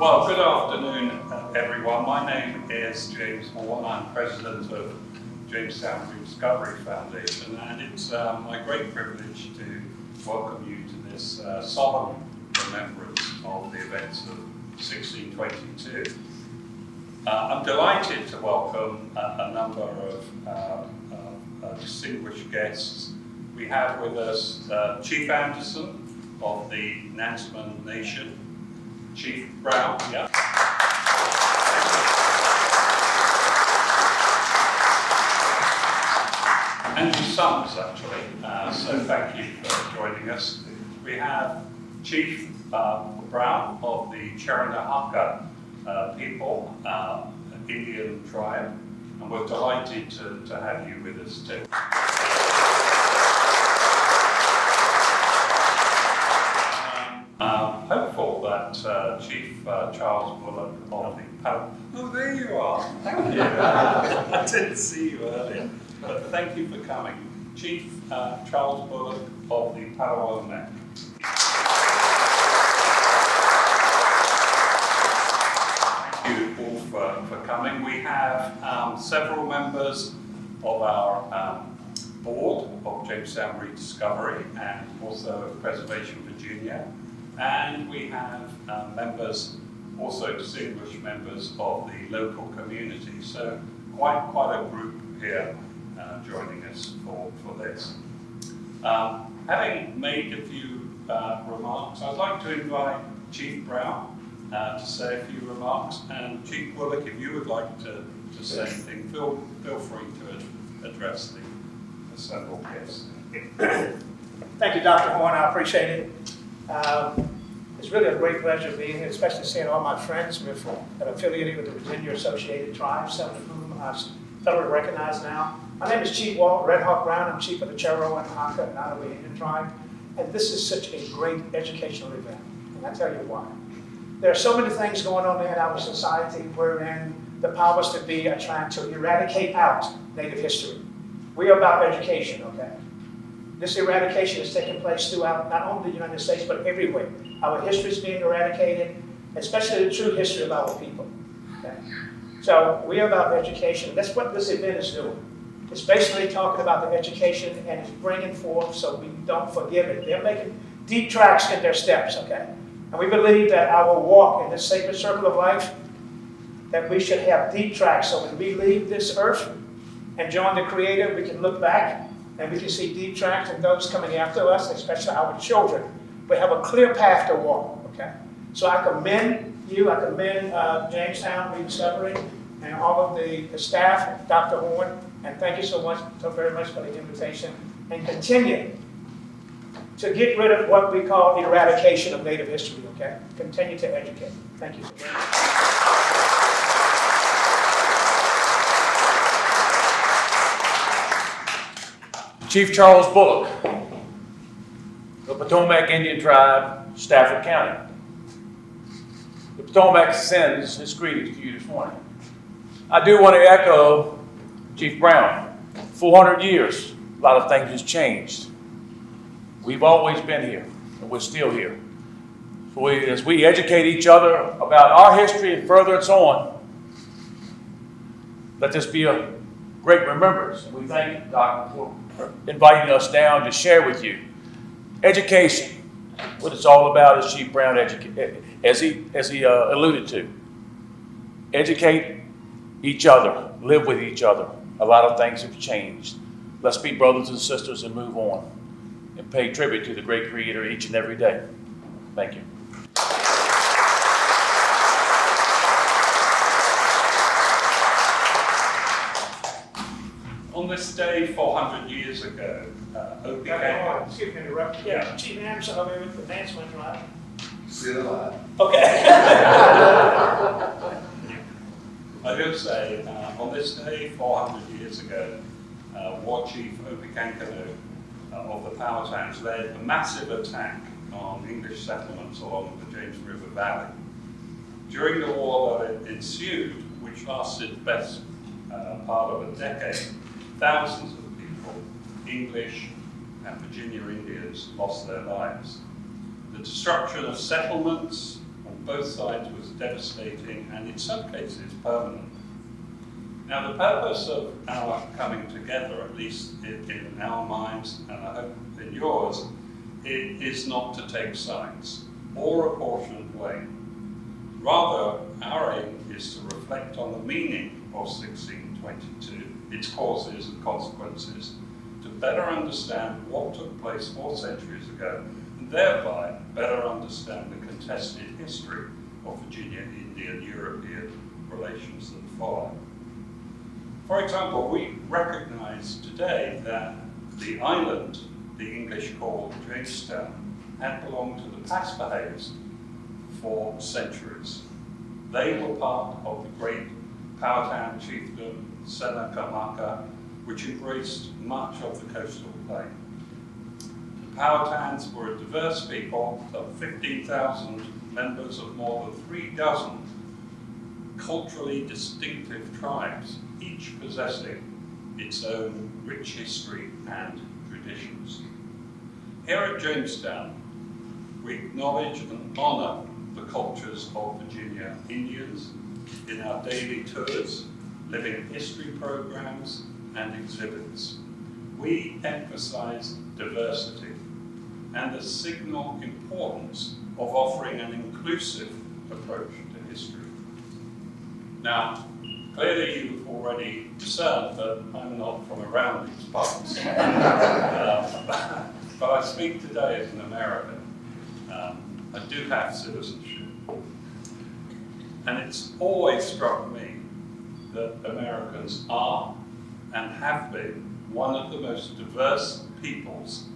Well, good afternoon, everyone. My name is James Horn. I'm president of Jamestown Rediscovery Foundation, and it's my great privilege to welcome you to this solemn remembrance of the events of 1622. I'm delighted to welcome a number of distinguished guests. We have with us Chief Anderson of the Nansemond Nation, Chief Brown, yeah. And his sons, actually, so thank you for joining us. We have Chief Brown of the Cheroenhaka people, Indian tribe, and we're delighted to have you with us too. Hopeful that Chief Charles Bullock of the Powhatan. Oh, there you are. Thank you. I didn't see you earlier, but thank you for coming. Chief Charles Bullock of the Patawomeck. Thank you all for coming. We have several members of our board of Jamestown Rediscovery and also of Preservation Virginia. And we have members, also distinguished members of the local community. So quite a group here joining us for this. Having made a few remarks, I'd like to invite Chief Brown to say a few remarks. And Chief Bullock, if you would like to say anything, feel free to address the assembled guests. Thank you, Dr. Horn. I appreciate it. It's really a great pleasure being here, especially seeing all my friends that are affiliated with the Virginia Associated Tribes, some of whom I thoroughly recognize now. My name is Chief Red Hawk Brown. I'm chief of the Cheroenhaka and Nottoway Indian tribe, and this is such a great educational event, and I'll tell you why. There are so many things going on in our society wherein the powers that be are trying to eradicate out Native history. We are about education, okay? This eradication is taking place throughout not only the United States, but everywhere. Our history is being eradicated, especially the true history of our people. Okay? So we are about education. That's what this event is doing. It's basically talking about the education and it's bringing forth so we don't forget it. They're making deep tracks in their steps, okay? And we believe that our walk in this sacred circle of life, that we should have deep tracks so when we leave this earth and join the Creator, we can look back and we can see deep tracks and those coming after us, especially our children. We have a clear path to walk, okay? So I commend you, I commend Jamestown Rediscovery and all of the staff, Dr. Horn, and thank you so very much for the invitation, and continue to get rid of what we call eradication of Native history, okay? Continue to educate. Thank you so very much. Chief Charles Bullock, the Patawomeck Indian Tribe, Stafford County. The Patawomeck sends its greetings to you this morning. I do want to echo Chief Brown. 400 years, a lot of things has changed. We've always been here, and we're still here. So as we educate each other about our history and furtherance on, let this be a great remembrance. We thank you, Doctor, for inviting us down to share with you education. What it's all about is Chief Brown, as he alluded to. Educate each other, live with each other. A lot of things have changed. Let's be brothers and sisters and move on and pay tribute to the great Creator each and every day. Thank you. On this day 400 years ago, Opechancanough. Excuse me, interrupt. Yeah, Chief Anderson over here with the Nansemond, right? Still alive. Okay. I will say, on this day 400 years ago, War Chief Opechancanough of the Powhatans led a massive attack on English settlements along the James River Valley. During the war that ensued, which lasted the best part of a decade, thousands of people, English and Virginia Indians, lost their lives. The destruction of settlements and both sides was devastating and in some cases permanent. Now the purpose of our coming together, at least in our minds and I hope in yours, it is not to take sides or apportion blame. Rather, our aim is to reflect on the meaning of 1622, its causes and consequences, to better understand what took place 4 centuries ago, and thereby better understand the contested history of Virginia-Indian-European relations that follow. For example, we recognize today that the island the English called Jamestowne had belonged to the Paspaheghs for centuries. They were part of the great Powhatan chiefdom, Cheroenhaka, which embraced much of the coastal plain. The Powhatans were a diverse people of 15,000 members of more than 36 culturally distinctive tribes, each possessing its own rich history and traditions. Here at Jamestown, we acknowledge and honor the cultures of Virginia Indians in our daily tours, living history programs, and exhibits. We emphasize diversity and the signal importance of offering an inclusive approach to history. Now, clearly you've already discerned that I'm not from around these parts, but I speak today as an American. I do have citizenship. And it's always struck me that Americans are and have been one of the most diverse peoples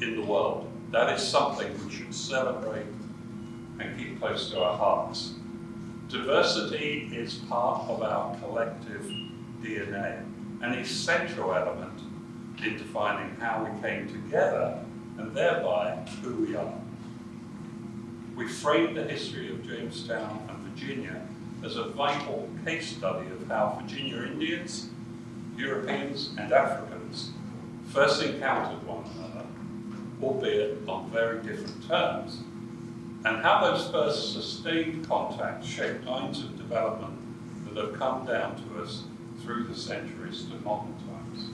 in the world. That is something we should celebrate and keep close to our hearts. Diversity is part of our collective DNA, an essential element in defining how we came together and thereby who we are. We framed the history of Jamestown and Virginia as a vital case study of how Virginia Indians, Europeans, and Africans first encountered one another, albeit on very different terms, and how those first sustained contacts shaped lines of development that have come down to us through the centuries to modern times.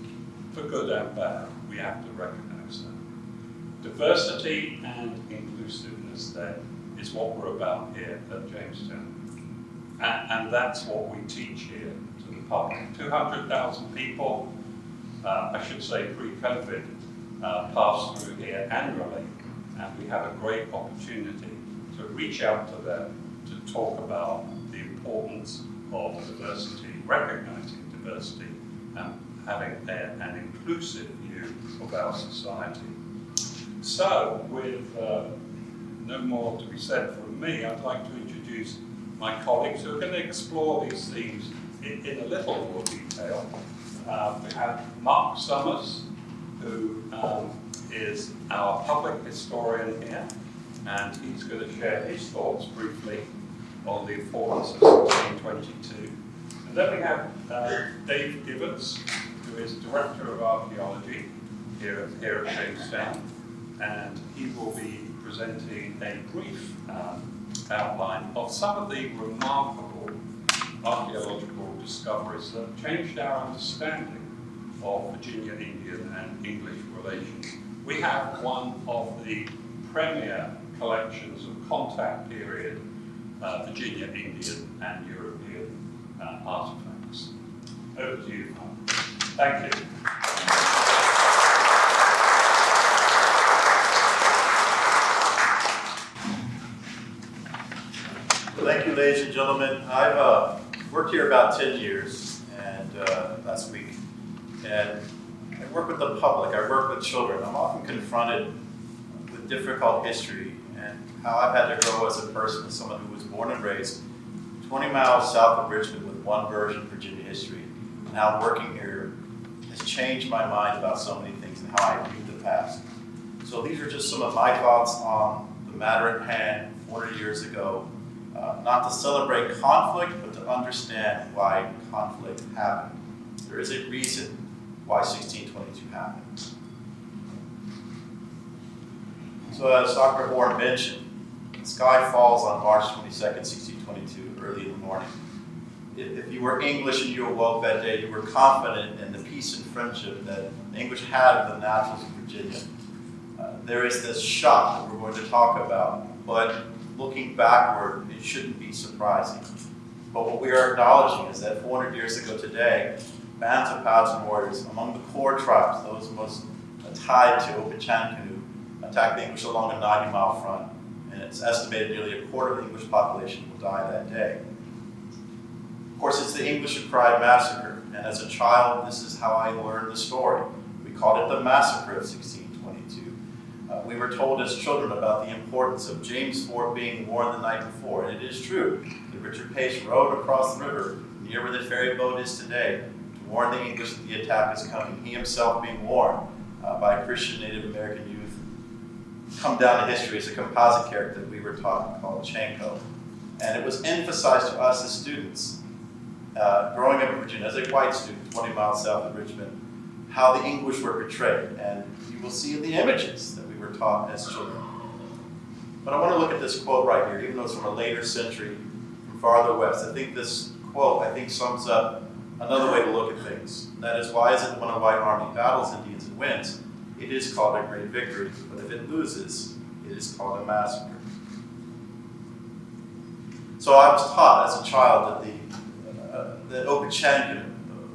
For good and bad, we have to recognize that. Diversity and inclusiveness, then, is what we're about here at Jamestown. And that's what we teach here to the public. 200,000 people, I should say pre-COVID, pass through here annually, and we have a great opportunity to reach out to them to talk about the importance of diversity, recognizing diversity, and having an inclusive view of our society. So, with no more to be said from me, I'd like to introduce my colleagues who are going to explore these themes in a little more detail. We have Mark Summers, who is our public historian here, and he's going to share his thoughts briefly on the importance of 1622. And then we have Dave Gibbons, who is Director of Archaeology here at Jamestown, and he will be presenting a brief outline of some of the remarkable archaeological discoveries that changed our understanding of Virginia Indian and English relations. We have one of the premier collections of contact period Virginia Indian and European artifacts. Over to you, Mark. Thank you. Thank you, ladies and gentlemen. I've worked here about 10 years, and last week, and I work with the public, I work with children. I'm often confronted with difficult history and how I've had to grow as a person, as someone who was born and raised 20 miles south of Richmond with one version of Virginia history. And how working here has changed my mind about so many things and how I view the past. So these are just some of my thoughts on the matter at hand 40 years ago. Not to celebrate conflict, but to understand why conflict happened. There is a reason why 1622 happened. So as Dr. Horn mentioned, The sky falls on March 22nd, 1622, early in the morning. If you were English and you awoke that day, you were confident in the peace and friendship that the English had with the Natchez of Virginia. There is this shock that we're going to talk about, but looking backward, it shouldn't be surprising. But what we are acknowledging is that 400 years ago today, bands of Powhatan warriors among the core tribes, those most tied to Opechancanough, attacked the English along a 90-mile front, and it's estimated nearly a quarter of the English population will die that day. Of course, it's the English who cried massacre, and as a child, this is how I learned the story. We called it the Massacre of 1622. We were told as children about the importance of James Fort being warned the night before, and it is true that Richard Pace rowed across the river near where the ferry boat is today to warn the English that the attack is coming, he himself being warned by Christian Native American youth, come down to history as a composite character that we were taught called Chanko. And it was emphasized to us as students, growing up in Virginia, as a white student, 20 miles south of Richmond, how the English were portrayed. And you will see in the images that we were taught as children. But I want to look at this quote right here, even though it's from a later century, from farther west. I think this quote, sums up another way to look at things. That is, why is it that when a white army battles Indians and wins, it is called a great victory, but if it loses, it is called a massacre. So I was taught as a child that Opechancanough,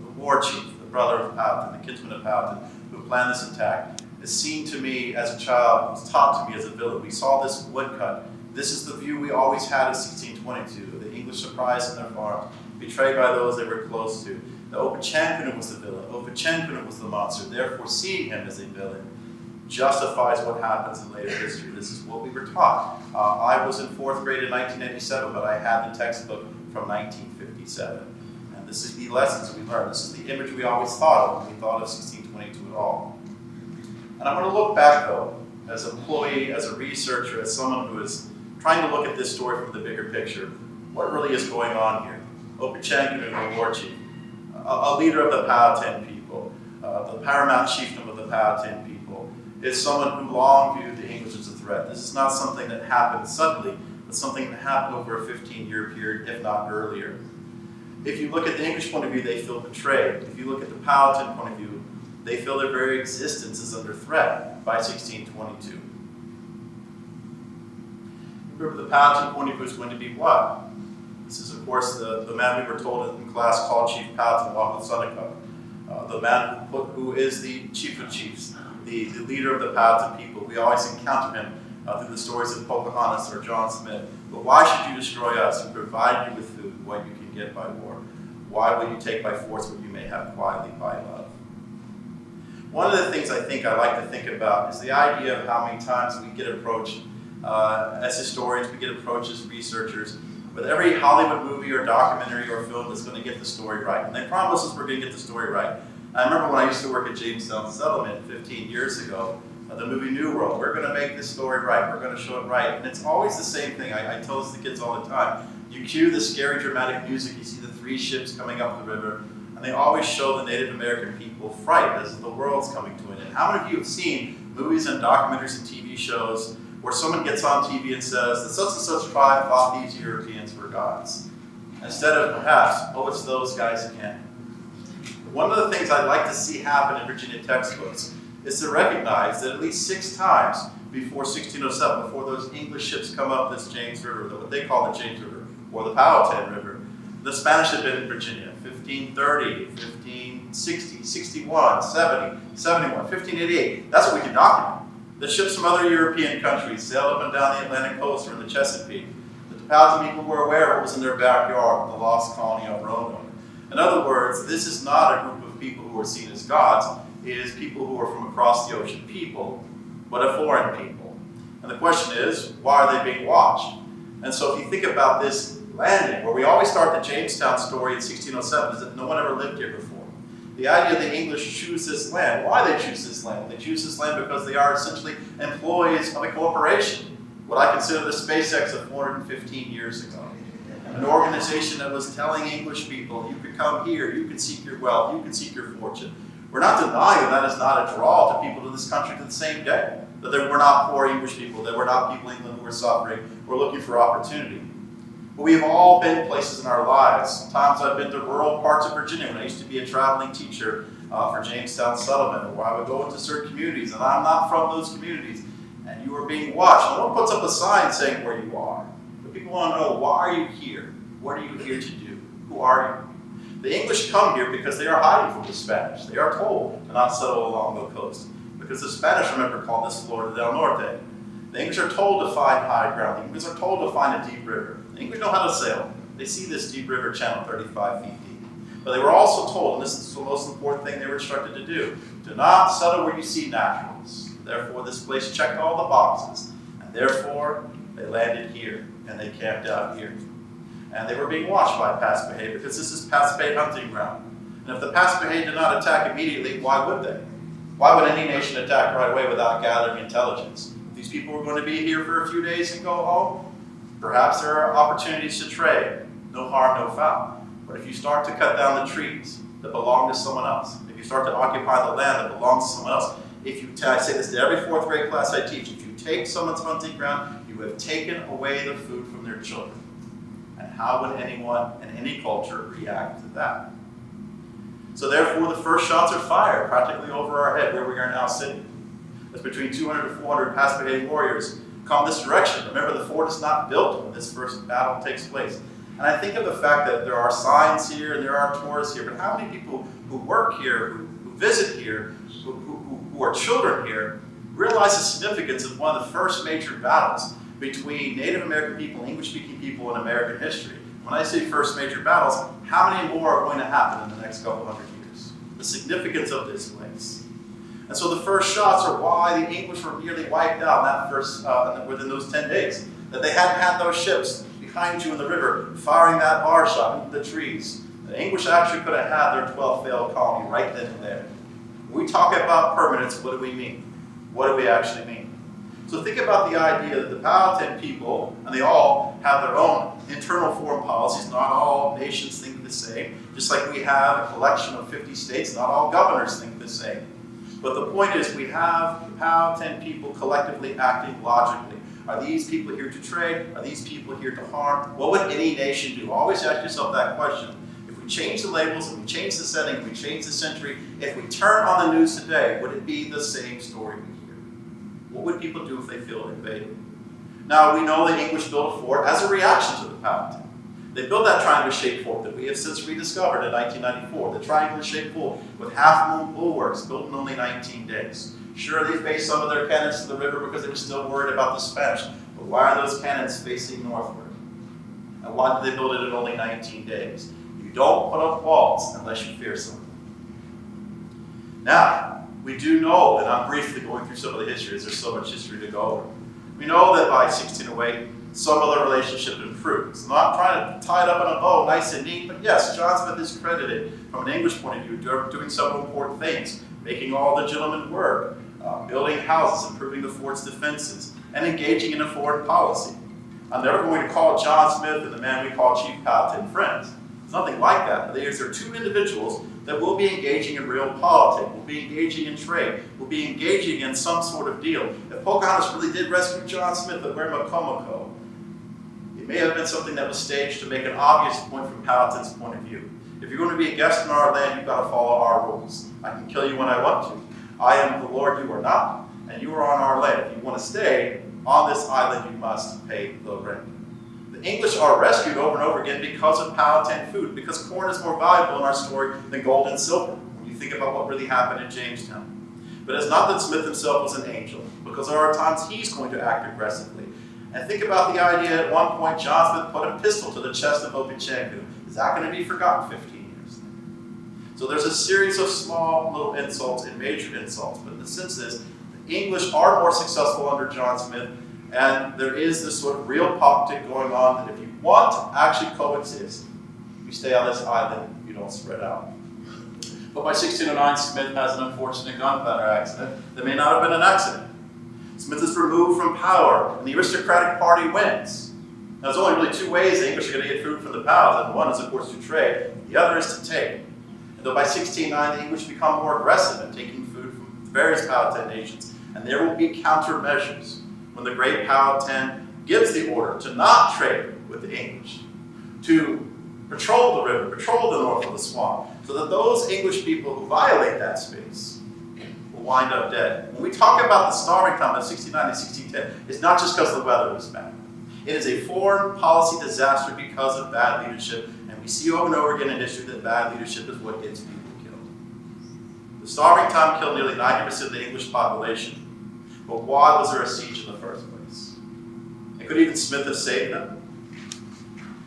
the war chief, the brother of Powhatan, the kinsman of Powhatan, who planned this attack, is seen to me as a child, was taught to me as a villain. We saw this woodcut. This is the view we always had of 1622, the English surprised in their farms, betrayed by those they were close to. The Opechancanough was the villain. Opechancanough was the monster. Therefore, seeing him as a villain justifies what happens in later history. This is what we were taught. I was in 4th grade in 1987, but I had the textbook from 1957. And this is the lessons we learned. This is the image we always thought of when we thought of 1622 at all. And I want to look back, though, as an employee, as a researcher, as someone who is trying to look at this story from the bigger picture. What really is going on here? Opechancanough, the war chief, a leader of the Powhatan people, the paramount chieftain of the Powhatan people, is someone who long viewed the English as a threat. This is not something that happened suddenly, but something that happened over a 15-year period, if not earlier. If you look at the English point of view, they feel betrayed. If you look at the Powhatan point of view, they feel their very existence is under threat by 1622. Remember, the Powhatan point of view is going to be what? This is, of course, the man we were told in class called Chief Powhatan, the man who is the chief of chiefs, the leader of the Powhatan people. We always encounter him through the stories of Pocahontas or John Smith. But why should you destroy us and provide you with food, what you can get by war? Why will you take by force what you may have quietly by love? One of the things I like to think about is the idea of how many times we get approached as historians, we get approached as researchers with every Hollywood movie or documentary or film that's going to get the story right. And they promise us we're going to get the story right. I remember when I used to work at Jamestown Settlement 15 years ago, the movie New World, we're going to make this story right, we're going to show it right. And it's always the same thing. I tell this to kids all the time. You cue the scary dramatic music, you see the 3 ships coming up the river, and they always show the Native American people fright as the world's coming to an end. How many of you have seen movies and documentaries and TV shows where someone gets on TV and says that such and such tribe thought these Europeans were gods? Instead of perhaps, oh, it's those guys again. One of the things I'd like to see happen in Virginia textbooks is to recognize that at least 6 times before 1607, before those English ships come up this James River, what they call the James River, or the Powhatan River, the Spanish had been in Virginia, 1530, 1560, 61, 70, 71, 1588. That's what we can document. The ships from other European countries sailed up and down the Atlantic coast or in the Chesapeake. That the Powhatan people were aware of what was in their backyard, the lost colony of Roanoke. In other words, this is not a group of people who are seen as gods. It is people who are from across the ocean, people, but a foreign people. And the question is, why are they being watched? And so if you think about this landing, where we always start the Jamestown story in 1607, is that no one ever lived here before. The idea the English choose this land, why they choose this land? They choose this land because they are essentially employees of a corporation, what I consider the SpaceX of 415 years ago. An organization that was telling English people, you could come here, you could seek your wealth, you could seek your fortune. We're not denying that is not a draw to people to this country to the same day. That we're not poor English people, that we're not people in England who are suffering, we're looking for opportunity. But we have all been places in our lives. Sometimes I've been to rural parts of Virginia when I used to be a traveling teacher for Jamestown settlement, where I would go into certain communities, and I'm not from those communities, and you are being watched. No one puts up a sign saying where you are. But people want to know, why are you here? What are you here to do? Who are you? The English come here because they are hiding from the Spanish. They are told to not settle along the coast. Because the Spanish, remember, called this Florida del Norte. The English are told to find high ground. The English are told to find a deep river. The English know how to sail. They see this deep river channel 35 feet deep. But they were also told, and this is the most important thing they were instructed to do not settle where you see naturals. Therefore, this place checked all the boxes. And therefore, they landed here, and they camped out here. And they were being watched by Paspahegh, because this is Paspahegh hunting ground. And if the Paspahegh did not attack immediately, why would they? Why would any nation attack right away without gathering intelligence? If these people were going to be here for a few days and go home, perhaps there are opportunities to trade. No harm, no foul. But if you start to cut down the trees that belong to someone else, if you start to occupy the land that belongs to someone else, I say this to every fourth grade class I teach, if you take someone's hunting ground, you have taken away the food from their children. And how would anyone in any culture react to that? So therefore, the first shots are fired practically over our head where we are now sitting. As between 200 to 400 Paspahegh warriors come this direction. Remember, the fort is not built when this first battle takes place. And I think of the fact that there are signs here and there are tourists here, but how many people who work here, who visit here, who are children here, realize the significance of one of the first major battles between Native American people, English-speaking people in American history. When I say first major battles, how many more are going to happen in the next couple hundred years? The significance of this place. And so the first shots are why the English were nearly wiped out within those 10 days. That they hadn't had those ships behind you in the river firing that bar shot into the trees. The English actually could have had their 12th failed colony right then and there. When we talk about permanence, what do we mean? What do we actually mean? So think about the idea that the Powhatan people, and they all have their own internal foreign policies. Not all nations think the same. Just like we have a collection of 50 states, not all governors think the same. But the point is, we have the Powhatan people collectively acting logically. Are these people here to trade? Are these people here to harm? What would any nation do? Always ask yourself that question. If we change the labels, if we change the setting, if we change the century, if we turn on the news today, would it be the same story we hear? What would people do if they feel invaded? Now, we know the English built a fort as a reaction to the Powhatan. They built that triangular-shaped fort that we have since rediscovered in 1994, the triangular-shaped fort with half-moon bulwarks built in only 19 days. Sure, they faced some of their cannons to the river because they were still worried about the Spanish, but why are those cannons facing northward? And why did they build it in only 19 days? You don't put up walls unless you fear something. Now, we do know, and I'm briefly going through some of the history, as there's so much history to go over. We know that by 1608, some of the relationship improved. So I'm not trying to tie it up in a bow, nice and neat, but yes, John Smith is credited from an English point of view, doing several important things, making all the gentlemen work, building houses, improving the fort's defenses, and engaging in a foreign policy. I'm never going to call John Smith and the man we call Chief Powhatan friends. It's nothing like that. There are two individuals that will be engaging in real politics, will be engaging in trade, will be engaging in some sort of deal. If Pocahontas really did rescue John Smith at Wreath, it may have been something that was staged to make an obvious point from Powhatan's point of view. If you're going to be a guest in our land, you've got to follow our rules. I can kill you when I want to. I am the Lord, you are not, and you are on our land. If you want to stay on this island, you must pay the rent. The English are rescued over and over again because of Powhatan food, because corn is more valuable in our story than gold and silver, when you think about what really happened in Jamestown. But it's not that Smith himself was an angel, because there are times he's going to act aggressively. And think about the idea at one point John Smith put a pistol to the chest of Opechancanough. Is that going to be forgotten 15 years later? So there's a series of small little insults and major insults, but the sense is the English are more successful under John Smith, and there is this sort of real politic going on that if you want to actually coexist, you stay on this island, you don't spread out. But by 1609, Smith has an unfortunate gunpowder accident that may not have been an accident. Smith is removed from power, and the aristocratic party wins. Now, there's only really two ways the English are going to get food from the Powhatan. One is, of course, to trade. The other is to take. And though by 1609 the English become more aggressive in taking food from various Powhatan nations, and there will be countermeasures when the great Powhatan gives the order to not trade with the English, to patrol the river, patrol the north of the swamp, so that those English people who violate that space will wind up dead. When we talk about the starving time of 1609 and 1610, it's not just because the weather was bad. It is a foreign policy disaster because of bad leadership, and we see over and over again in history that bad leadership is what gets people killed. The starving time killed nearly 90% of the English population, but why was there a siege in the first place? And could even Smith have saved them?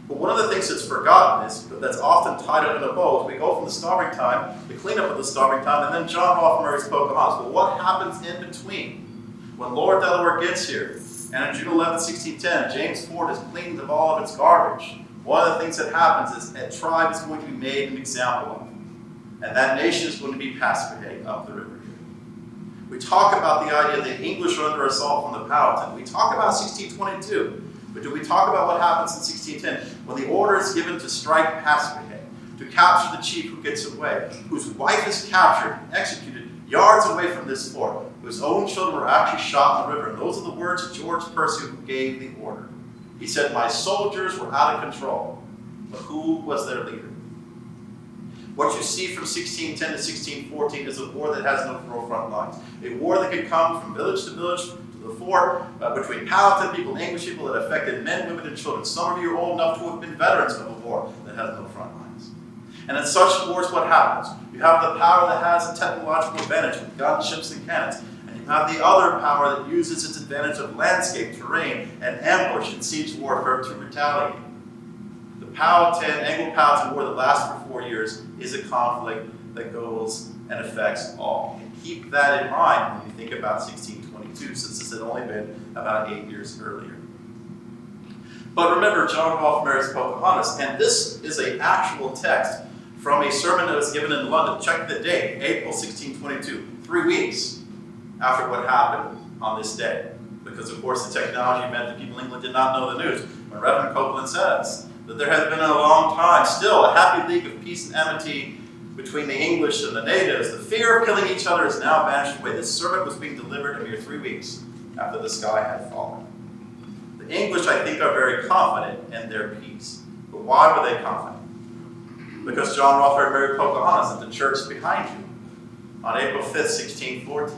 But one of the things that's forgotten is that's often tied up in a bow is we go from the starving time, the cleanup of the starving time, and then John Rolfe marries Pocahontas. But what happens in between? When Lord Delaware gets here, and on June 11, 1610, James Fort is cleaned of all of its garbage, one of the things that happens is a tribe is going to be made an example of. And that nation is going to be Patawomeck up the river. We talk about the idea that the English are under assault from the Powhatan. We talk about 1622. But do we talk about what happens in 1610 when the order is given to strike Patawomeck, to capture the chief who gets away, whose wife is captured and executed yards away from this fort, whose own children were actually shot in the river? And those are the words of George Percy, who gave the order. He said, "My soldiers were out of control." But who was their leader? What you see from 1610 to 1614 is a war that has no front lines. A war that could come from village to village, the fort, between Powhatan people and English people, that affected men, women, and children. Some of you are old enough to have been veterans of a war that has no front lines. And in such wars, what happens? You have the power that has a technological advantage with guns, ships, and cannons. And you have the other power that uses its advantage of landscape, terrain, and ambush and siege warfare to retaliate. The Powhatan, Anglo-Powhatan War that lasts for 4 years is a conflict that goes and affects all. And keep that in mind when you think about 1622, since this had only been about 8 years earlier. But remember, John Rolfe marries Pocahontas, and this is an actual text from a sermon that was given in London. Check the date, April 1622, 3 weeks after what happened on this day. Because, of course, the technology meant that people in England did not know the news. When Reverend Copeland says that there has been a long time, still a happy league of peace and amity between the English and the natives, the fear of killing each other has now vanished away. This sermon was being delivered a mere 3 weeks after the sky had fallen. The English, I think, are very confident in their peace. But why were they confident? Because John Rolfe had married Pocahontas at the church behind you on April 5th, 1614.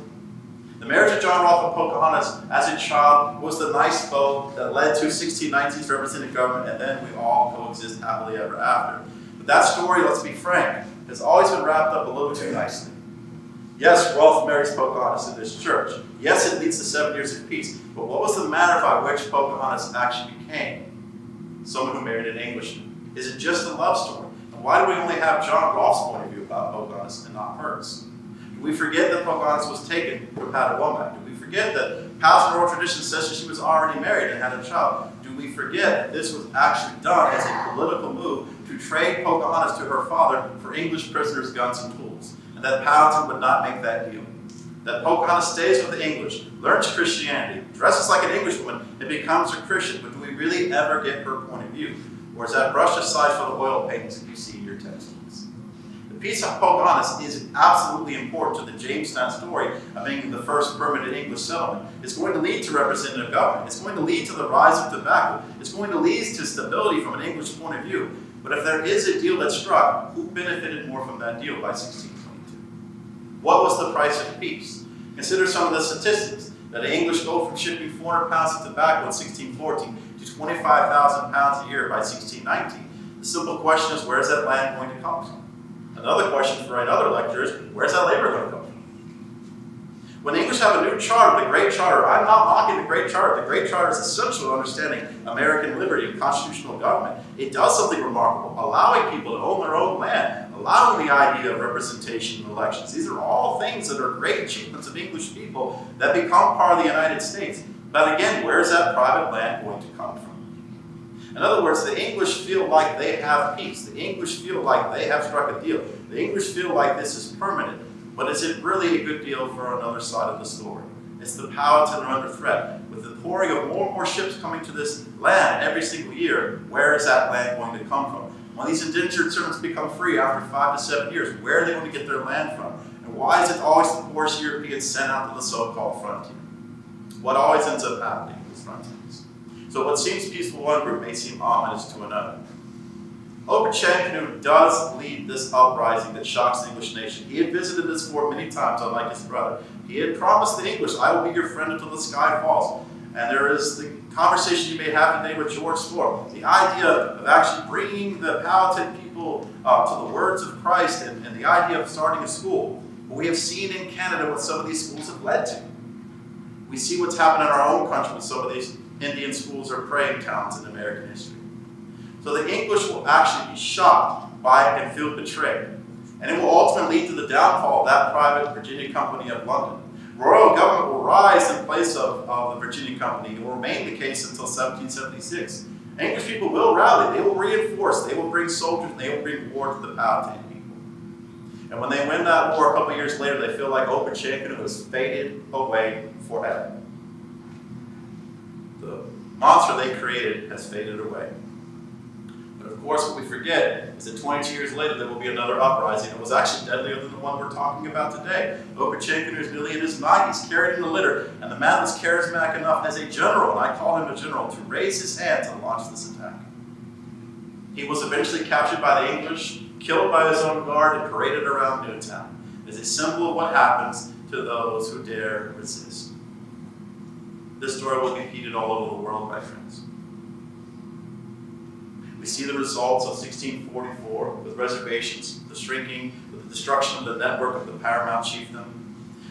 The marriage of John Rolfe and Pocahontas as a child was the nice bow that led to 1619's representative government, and then we all coexist happily ever after. But that story, let's be frank, has always been wrapped up a little too nicely. Yes, Rolfe marries Pocahontas in this church. Yes, it leads to 7 years of peace. But what was the manner by which Pocahontas actually became someone who married an Englishman? Is it just a love story? And why do we only have John Rolfe's point of view about Pocahontas and not hers? Do we forget that Pocahontas was taken from Patawomeck? Do we forget that Powhatan oral tradition says that she was already married and had a child? Do we forget that this was actually done as a political move to trade Pocahontas to her father for English prisoners, guns, and tools? And that Powhatan would not make that deal. That Pocahontas stays with the English, learns Christianity, dresses like an Englishwoman, and becomes a Christian. But do we really ever get her point of view? Or is that brushed aside for the oil paintings that you see in your textbooks? The peace of Pocahontas is absolutely important to the Jamestown story of being the first permanent English settlement. It's going to lead to representative government. It's going to lead to the rise of tobacco. It's going to lead to stability from an English point of view. But if there is a deal that's struck, who benefited more from that deal by 1622? What was the price of peace? Consider some of the statistics. That the English go from shipping 400 pounds of tobacco in 1614 to 25,000 pounds a year by 1619. The simple question is, where's that land going to come from? Another question for another lecture is, where's that labor going to come from? When the English have a new charter, the Great Charter, I'm not mocking the Great Charter. The Great Charter is essential to understanding American liberty and constitutional government. It does something remarkable, allowing people to own their own land, allowing the idea of representation in elections. These are all things that are great achievements of English people that become part of the United States. But again, where is that private land going to come from? In other words, the English feel like they have peace. The English feel like they have struck a deal. The English feel like this is permanent. But is it really a good deal for another side of the story? It's the Powhatan are under threat. With the pouring of more and more ships coming to this land every single year, where is that land going to come from? When these indentured servants become free after 5 to 7 years, where are they going to get their land from? And why is it always the poorest Europeans sent out to the so-called frontier? What always ends up happening in these frontiers? So what seems peaceful to one group may seem ominous to another. Opechancanough does lead this uprising that shocks the English nation. He had visited this fort many times, unlike his brother. He had promised the English, I will be your friend until the sky falls. And there is the conversation you may have today with George Shortt. The idea of actually bringing the Powhatan people to the words of Christ and the idea of starting a school. But we have seen in Canada what some of these schools have led to. We see what's happened in our own country with some of these Indian schools or praying towns in American history. So the English will actually be shocked by and feel betrayed. And it will ultimately lead to the downfall of that private Virginia Company of London. Royal government will rise in place of the Virginia Company. It will remain the case until 1776. English people will rally. They will reinforce. They will bring soldiers. And they will bring war to the Powhatan people. And when they win that war a couple years later, they feel like Opechancanough has faded away forever. The monster they created has faded away. But of course, what we forget is that 22 years later, there will be another uprising. It was actually deadlier than the one we're talking about today. Opechancanough is nearly in his 90s, carried in a litter, and the man was charismatic enough as a general, and I call him a general, to raise his hand to launch this attack. He was eventually captured by the English, killed by his own guard, and paraded around Newtown. It is a symbol of what happens to those who dare resist. This story will be repeated all over the world, my friends. We see the results of 1644 with reservations, the shrinking, with the destruction of the network of the paramount chiefdom.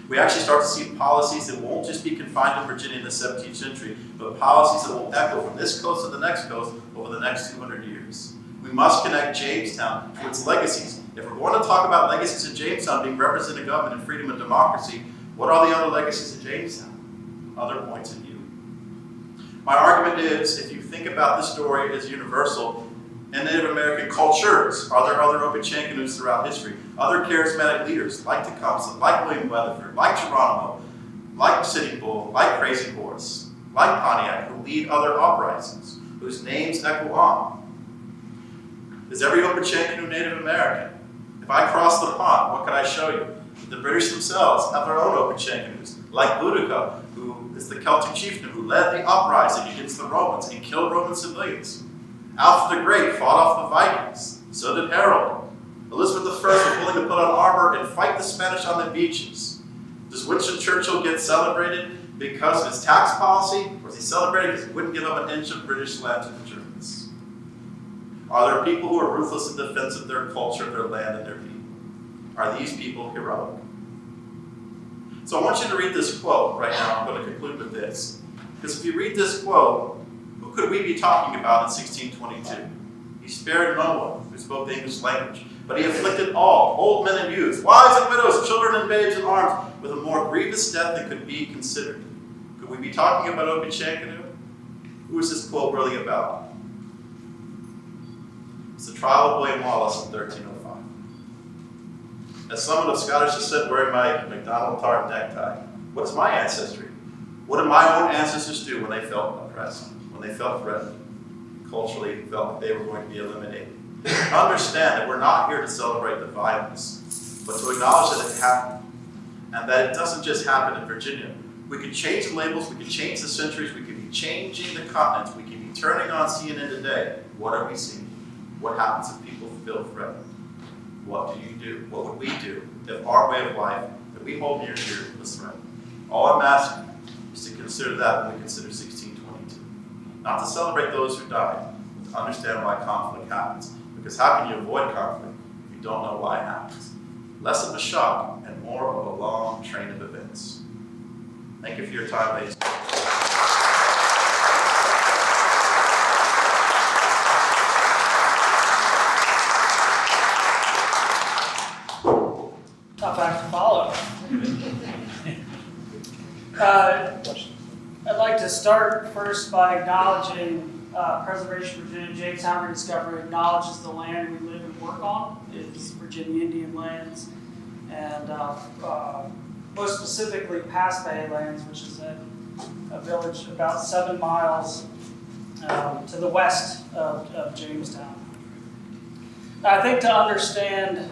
We actually start to see policies that won't just be confined to Virginia in the 17th century, but policies that will echo from this coast to the next coast over the next 200 years. We must connect Jamestown to its legacies. If we're going to talk about legacies of Jamestown being representative government and freedom and democracy, what are the other legacies of Jamestown? Other points of view. My argument is, if you think about this story as universal, in Native American cultures, are there other Opechancanough throughout history? Other charismatic leaders like Tecumseh, like William Weatherford, like Geronimo, like Sitting Bull, like Crazy Horse, like Pontiac, who lead other uprisings, whose names echo on. Is every Opechancanough Native American? If I cross the pond, what can I show you? The British themselves have their own Opechancanough, like Bullock, who is the Celtic chieftain who led the uprising against the Romans and killed Roman civilians. Alfred the Great fought off the Vikings. So did Harold. Elizabeth I was willing to put on armor and fight the Spanish on the beaches. Does Winston Churchill get celebrated because of his tax policy, or is he celebrated because he wouldn't give up an inch of British land to the Germans? Are there people who are ruthless in defense of their culture, their land, and their people? Are these people heroic? So I want you to read this quote right now. I'm going to conclude with this. Because if you read this quote, who could we be talking about in 1622? He spared no one who spoke the English language, but he afflicted all, old men and youths, wives and widows, children and babes in arms, with a more grievous death than could be considered. Could we be talking about Opechancanough? Who is this quote really about? It's the trial of William Wallace in 1305. As someone of Scottish descent wearing my MacDonald tartan necktie, what is my ancestry? What did my own ancestors do when they felt oppressed, when they felt threatened, culturally felt like they were going to be eliminated? Understand that we're not here to celebrate the violence, but to acknowledge that it happened, and that it doesn't just happen in Virginia. We could change the labels, we could change the centuries, we could be changing the continents, we could be turning on CNN today. What are we seeing? What happens if people feel threatened? What do you do? What would we do if our way of life that we hold near and dear was threatened? All I'm asking is to consider that when we consider 1622. Not to celebrate those who died, but to understand why conflict happens. Because how can you avoid conflict if you don't know why it happens? Less of a shock and more of a long train of events. Thank you for your time, ladies. Tough act to follow. I'd like to start first by acknowledging Preservation Virginia Jamestown Rediscovery acknowledges the land we live and work on. It's Virginia Indian lands, and most specifically Paspay lands, which is a village about 7 miles to the west of Jamestown. I think to understand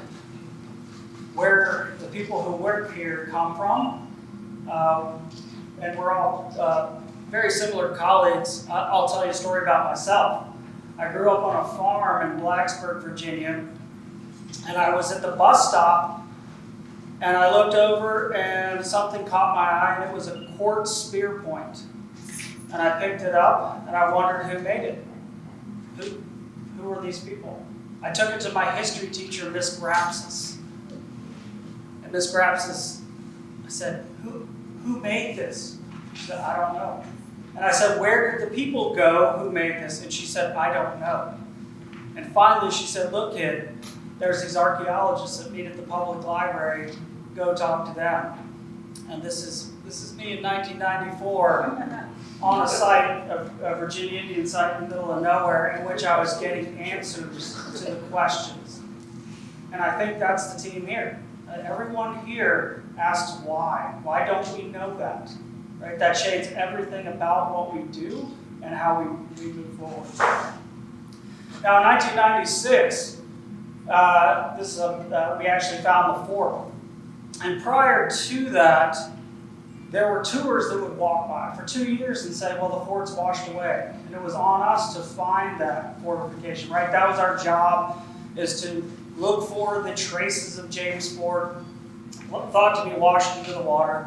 where the people who work here come from, and we're all very similar colleagues, I'll tell you a story about myself. I grew up on a farm in Blacksburg, Virginia, and I was at the bus stop, and I looked over and something caught my eye, and it was a quartz spear point. And I picked it up, and I wondered who made it. Who were these people? I took it to my history teacher, Miss Grapsis. And Miss Grapsis, I said, who made this? She said, I don't know. And I said, where did the people go who made this? And she said, I don't know. And finally she said, look kid, there's these archaeologists that meet at the public library, go talk to them. And this is me in 1994 on a site, a Virginia Indian site in the middle of nowhere, in which I was getting answers to the questions. And I think that's the team here. Everyone here asks why. Why don't we know that? Right? That shades everything about what we do and how we move forward. Now in 1996, we actually found the fort. And prior to that, there were tours that would walk by for 2 years and say, well, the fort's washed away. And it was on us to find that fortification, right? That was our job, is to look for the traces of James Fort, thought to be washed into the water.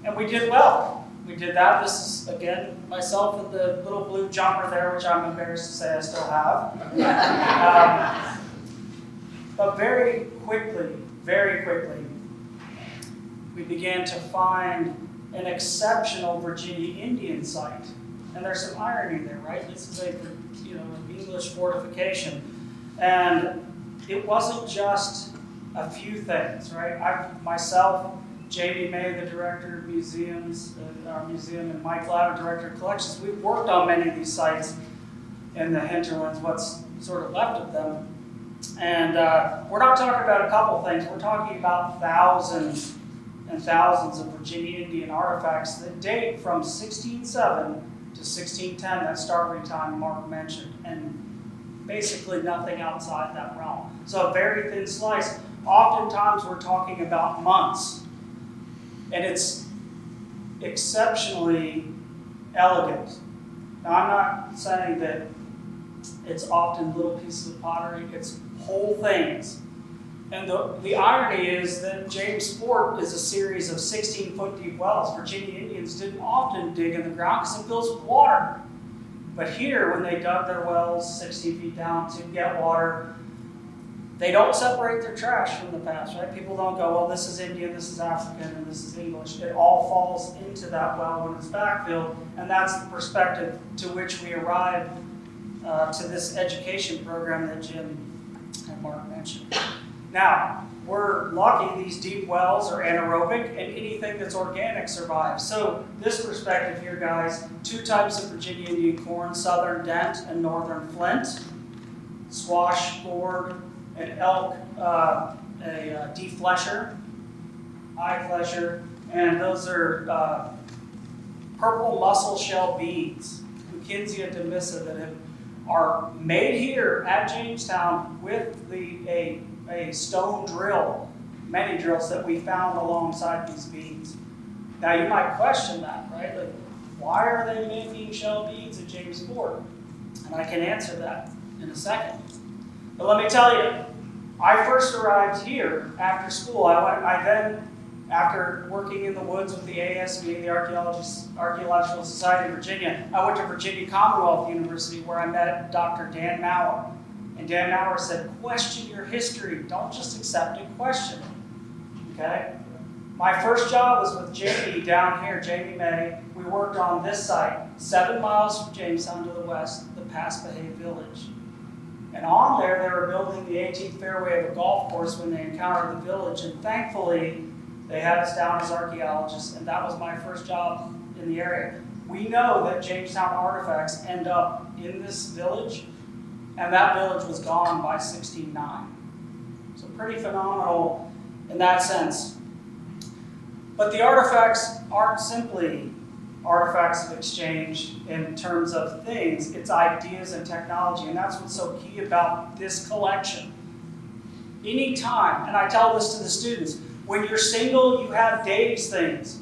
And we did well. We did that. This is, again, myself in the little blue jumper there, which I'm embarrassed to say I still have. But very quickly, we began to find an exceptional Virginia Indian site. And there's some irony there, right? This is an English fortification. And it wasn't just a few things, right? Myself, Jamie May, the director of museums, our museum, and Mike Lavin, director of collections, we've worked on many of these sites in the hinterlands, what's sort of left of them. And we're not talking about a couple things, we're talking about thousands and thousands of Virginia Indian artifacts that date from 1607 to 1610, that starting time Mark mentioned, and basically nothing outside that realm. So a very thin slice. Oftentimes we're talking about months, and it's exceptionally elegant. Now I'm not saying that it's often little pieces of pottery, it's whole things. And the irony is that James Fort is a series of 16-foot deep wells. Virginia Indians didn't often dig in the ground because it fills with water. But here, when they dug their wells 60 feet down to get water, they don't separate their trash from the past, right? People don't go, well, this is Indian, this is African, and this is English. It all falls into that well when it's backfilled, and that's the perspective to which we arrived to this education program that Jim and Mark mentioned. Now, we're lucky these deep wells are anaerobic and anything that's organic survives. So this perspective here, guys, 2 types of Virginia Indian corn, southern dent and northern flint, squash gourd, and elk, a deflesher, eye flesher, and those are purple mussel shell beads, Buckinsia demissa, that are made here at Jamestowne with a stone drill, many drills that we found alongside these beads. Now you might question that, right? Like, why are they making shell beads at James Fort? And I can answer that in a second. But let me tell you, I first arrived here after school. I then, after working in the woods with the ASV, the Archaeological Society of Virginia, I went to Virginia Commonwealth University where I met Dr. Dan Mauer. And Dan Mauer said, question your history. Don't just accept it, question it. Okay? My first job was with Jamie down here, Jamie May. We worked on this site, 7 miles from Jamestown to the west, the Paspahegh Village. And on there, they were building the 18th fairway of a golf course when they encountered the village. And thankfully, they had us down as archaeologists, and that was my first job in the area. We know that Jamestown artifacts end up in this village, and that village was gone by 1609. So pretty phenomenal in that sense. But the artifacts aren't simply artifacts of exchange in terms of things, it's ideas and technology, and that's what's so key about this collection. anytime, and I tell this to the students, when you're single, you have Dave's things.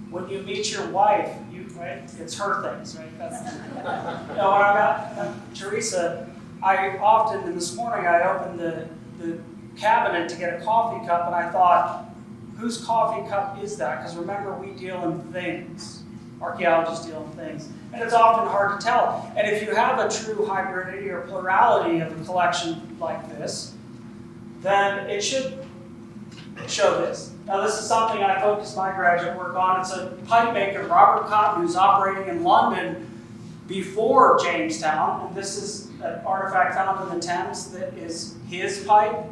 When you meet your wife, right? It's her things, right? That's, when I got Teresa, I often, and this morning I opened the cabinet to get a coffee cup, and I thought, whose coffee cup is that? Because remember, we deal in things. Archaeologists deal in things. And it's often hard to tell. And if you have a true hybridity or plurality of a collection like this, then it should show this. Now, this is something I focused my graduate work on. It's a pipe maker, Robert Cotton, who's operating in London before Jamestown. And this is an artifact found in the Thames that is his pipe.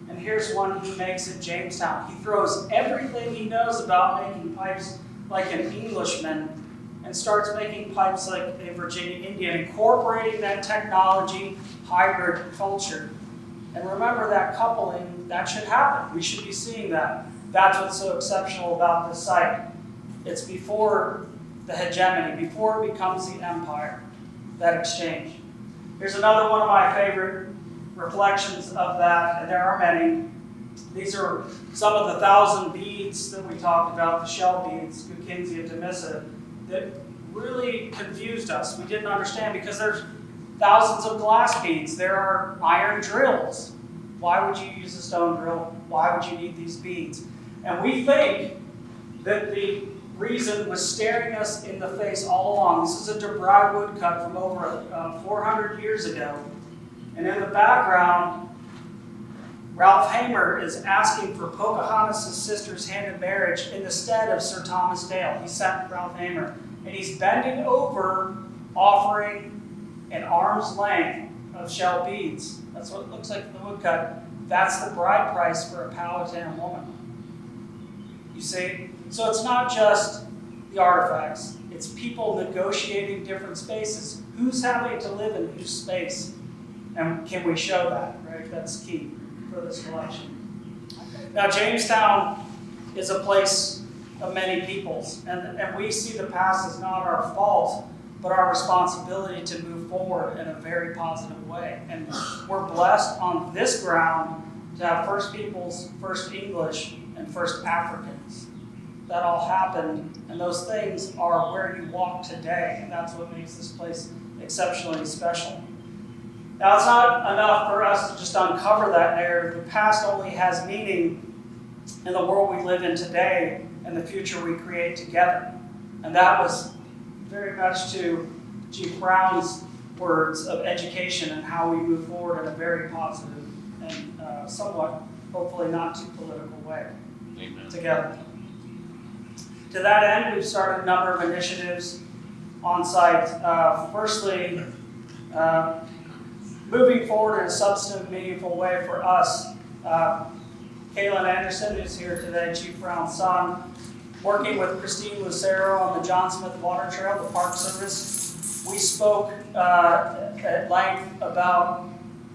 And here's one he makes at Jamestown. He throws everything he knows about making pipes like an Englishman and starts making pipes like a Virginia Indian, incorporating that technology, hybrid culture. And remember that coupling, that should happen. We should be seeing that. That's what's so exceptional about this site. It's before the hegemony, before it becomes the empire, that exchange. Here's another one of my favorite reflections of that, and there are many. These are some of the 1,000 beads that we talked about, the shell beads, Gukinsia demissa, that really confused us. We didn't understand because there's thousands of glass beads. There are iron drills. Why would you use a stone drill? Why would you need these beads? And we think that the reason was staring us in the face all along. This is a Debray woodcut from over 400 years ago. And in the background, Hofmeyer is asking for Pocahontas' sister's hand in marriage in the stead of Sir Thomas Dale. He sent Hofmeyer. And he's bending over, offering an arm's length of shell beads. That's what it looks like in the woodcut. That's the bride price for a Powhatan woman. You see? So it's not just the artifacts. It's people negotiating different spaces. Who's having to live in whose space? And can we show that, right? That's key for this collection. Now, Jamestown is a place of many peoples, and we see the past as not our fault, but our responsibility to move forward in a very positive way. And we're blessed on this ground to have First Peoples, First English, and First Africans. That all happened, and those things are where you walk today, and that's what makes this place exceptionally special. Now, it's not enough for us to just uncover that narrative. The past only has meaning in the world we live in today and the future we create together. And that was very much to Chief Brown's words of education and how we move forward in a very positive and somewhat, hopefully not too political way. Amen. Together. To that end, we've started a number of initiatives on site. Firstly, moving forward in a substantive, meaningful way for us. Kaylin Anderson is here today, Chief Brown's son, working with Christine Lucero on the John Smith Water Trail, the Park Service. We spoke at length about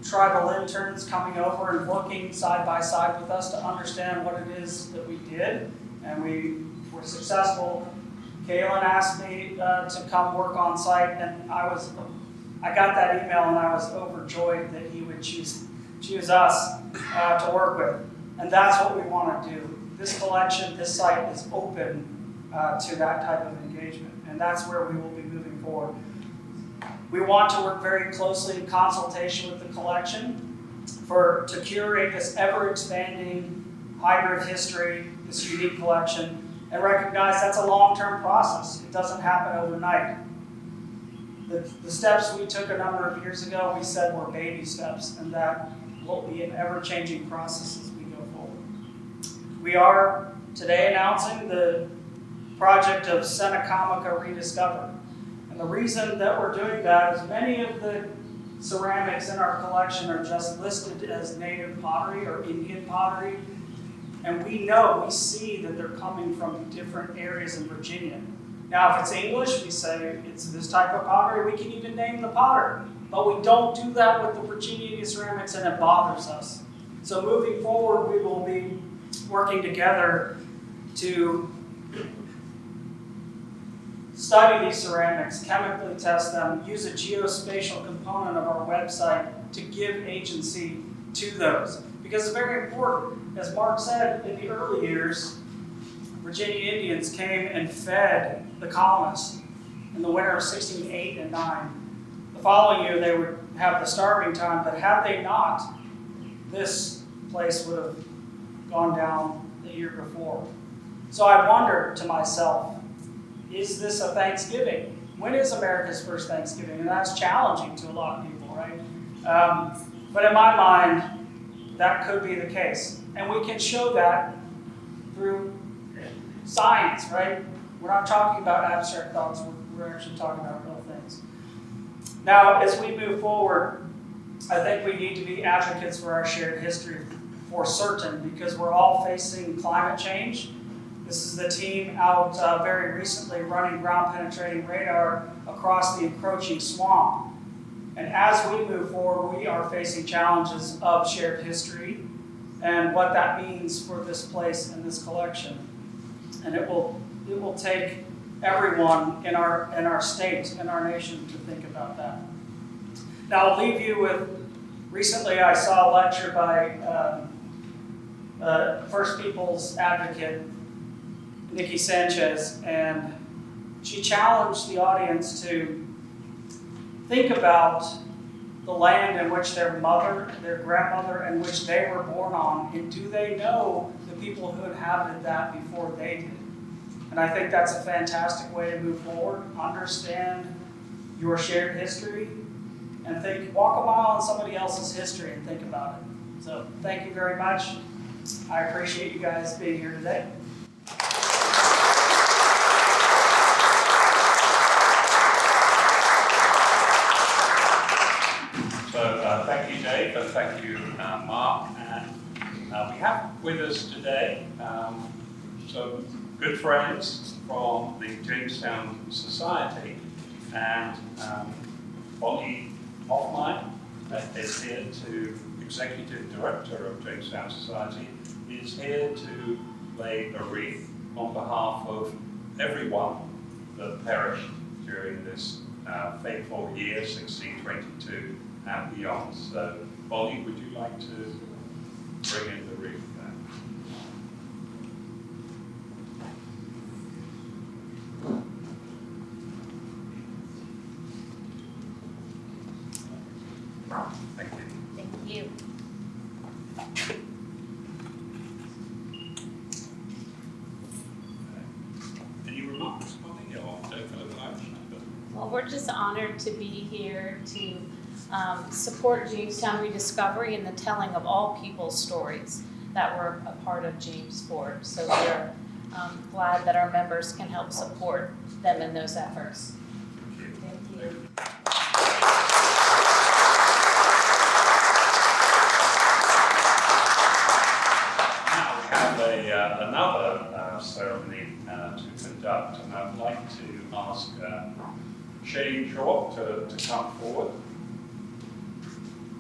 tribal interns coming over and working side by side with us to understand what it is that we did, and we were successful. Kaylin asked me to come work on site, and I got that email and I was overjoyed that he would choose us to work with. And that's what we want to do. This collection, this site is open to that type of engagement. And that's where we will be moving forward. We want to work very closely in consultation with the collection to curate this ever-expanding hybrid history, this unique collection, and recognize that's a long-term process. It doesn't happen overnight. The steps we took a number of years ago, we said were baby steps, and that will be an ever-changing process as we go forward. We are today announcing the project of Chippewa Rediscovery. And the reason that we're doing that is many of the ceramics in our collection are just listed as native pottery or Indian pottery. And we see that they're coming from different areas in Virginia. Now, if it's English, we say it's this type of pottery. We can even name the potter. But we don't do that with the Virginia ceramics, and it bothers us. So moving forward, we will be working together to study these ceramics, chemically test them, use a geospatial component of our website to give agency to those. Because it's very important. As Mark said, in the early years, Virginia Indians came and fed the colonists in the winter of 1608 and 9. The following year, they would have the starving time, but had they not, this place would have gone down the year before. So I wondered to myself, is this a Thanksgiving? When is America's first Thanksgiving? And that's challenging to a lot of people, right? But in my mind, that could be the case. And we can show that through science, right? We're not talking about abstract thoughts, we're actually talking about real things. Now, as we move forward, I think we need to be advocates for our shared history for certain, because we're all facing climate change. This is the team out very recently running ground penetrating radar across the encroaching swamp. And as we move forward, we are facing challenges of shared history and what that means for this place and this collection. And it will take everyone in our state and our nation to think about that. Now I'll leave you with, recently I saw a lecture by First Peoples advocate Nikki Sanchez, and she challenged the audience to think about the land in which their mother, their grandmother, and which they were born on, and do they know the people who inhabited that before they did? And I think that's a fantastic way to move forward. Understand your shared history, and walk a mile in somebody else's history and think about it. So thank you very much. I appreciate you guys being here today. So thank you, Dave, and thank you, Mark. And we have with us today some good friends from the Jamestown Society, and Bonnie Hofmeyer is here Executive Director of Jamestown Society, is here to lay a wreath on behalf of everyone that perished during this fateful year, 1622 and beyond. So, Bonnie, would you like to bring in the wreath there? Thank you. Thank you. Any remarks, Bonnie, or don't feel obliged? Well, we're just honored to be here to support Jamestown Rediscovery and the telling of all people's stories that were a part of James Fort. So we're glad that our members can help support them in those efforts. Thank you. Now we have another ceremony to conduct, and I'd like to ask Shane Shortt to come forward.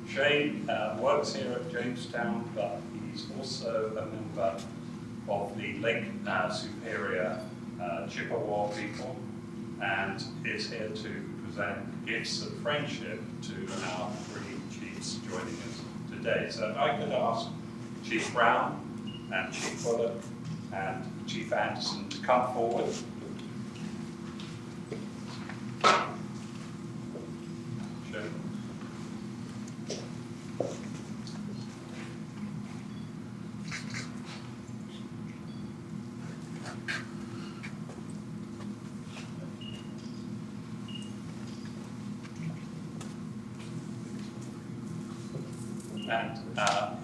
Shane works here at Jamestown, but he's also a member of the Lake Superior Chippewa people, and is here to present gifts of friendship to our three chiefs joining us today. So if I could ask Chief Brown and Chief Bullock and Chief Anderson to come forward. And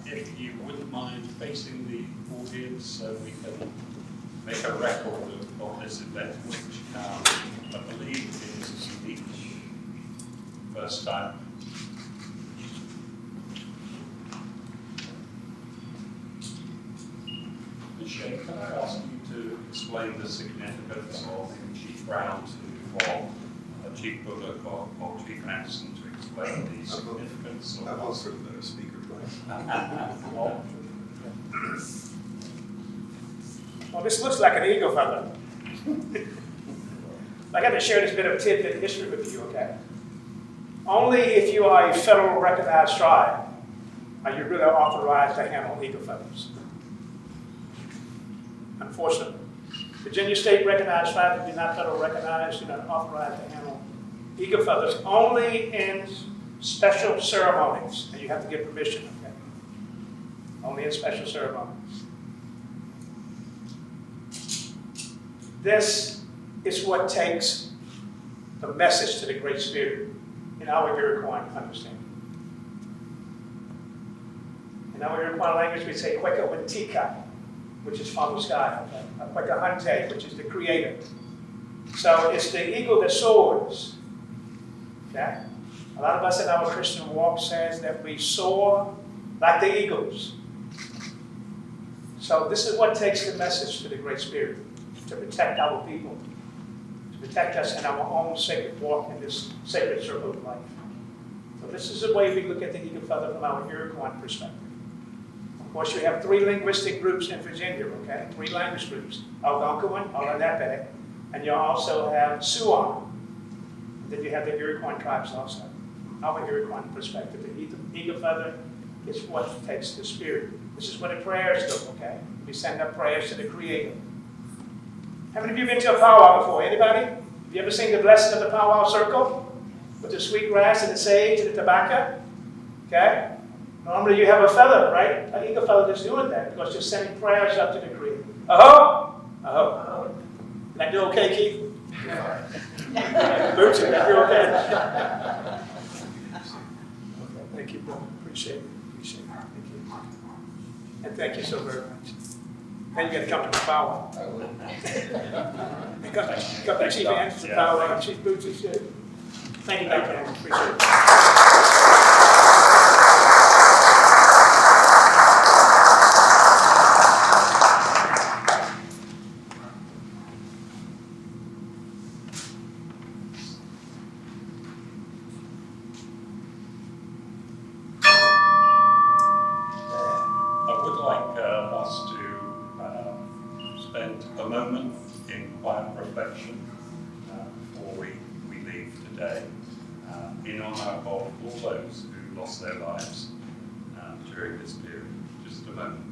if you wouldn't mind facing the audience so we can make a record of this event, which I believe is unique. First time. Shane, can I ask you to explain the significance of Chief Brown or Chief Bullock or Chief Anderson to explain the significance of... I've also been a speaker twice. Well, this looks like an eagle feather. I got to share this bit of tidbit history with you, okay? Only if you are a federal recognized tribe are you really authorized to handle eagle feathers? Unfortunately, Virginia state recognized tribes, you're not federal recognized, you're not authorized to handle eagle feathers only in special ceremonies, and you have to get permission, okay? Only in special ceremonies. This is what takes the message to the Great Spirit in our Iroquois understanding. In our Iroquois language, we say Kweka Wentika, which is from the sky, okay? Kweka Hante, which is the creator. So it's the eagle that soars. Okay? A lot of us in our Christian walk says that we soar like the eagles. So this is what takes the message to the Great Spirit, to protect our people, to protect us in our own sacred walk in this sacred circle of life. So this is the way we look at the eagle feather from our Iroquois perspective. Of course, you have 3 linguistic groups in Virginia, okay? 3 language groups. Algonquin, Alanapere, and you also have Siouan. And then you have the Iroquois tribes also. Our Iroquois perspective, the eagle feather is what takes the spirit. This is what the prayers do, okay? We send up prayers to the Creator. How many of you have been to a powwow before? Anybody? Have you ever seen the blessing of the powwow circle? With the sweet grass and the sage and the tobacco? Okay? Normally you have a feather, right? An eagle feather that's doing that because you're sending prayers up to the Creator. Aho! Aho. Did I do okay, Keith? Boots, you're okay. Thank you, brother. Appreciate it. Appreciate it. Thank you. And thank you so very much. Then you got to come to the powwow. I will. Come to Chief Anderson's powwow and Chief Boots' shit. Thank you, Dr. Hammond. Appreciate it. Spend a moment in quiet reflection before we leave today, in honor of all those who lost their lives during this period. Just a moment.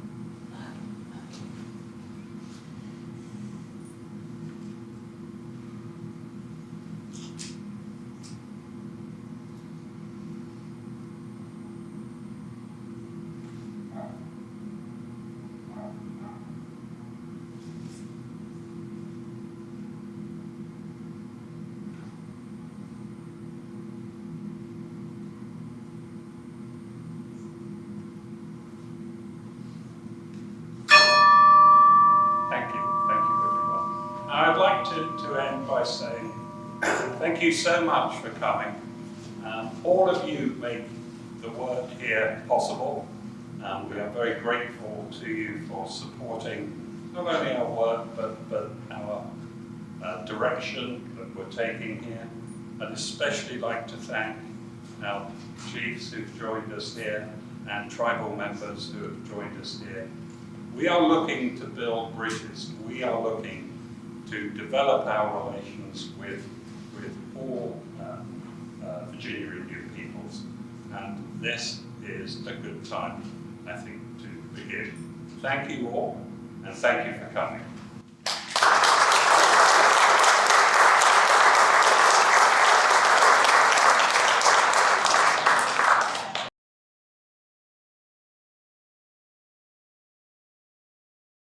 I'd like to end by saying thank you so much for coming. All of you make the work here possible. We are very grateful to you for supporting not only our work, but our direction that we're taking here. I'd especially like to thank our chiefs who've joined us here and tribal members who have joined us here. We are looking to build bridges. We are looking to develop our relations with all Virginia Indian peoples. And this is a good time, I think, to begin. Thank you all, and thank you for coming.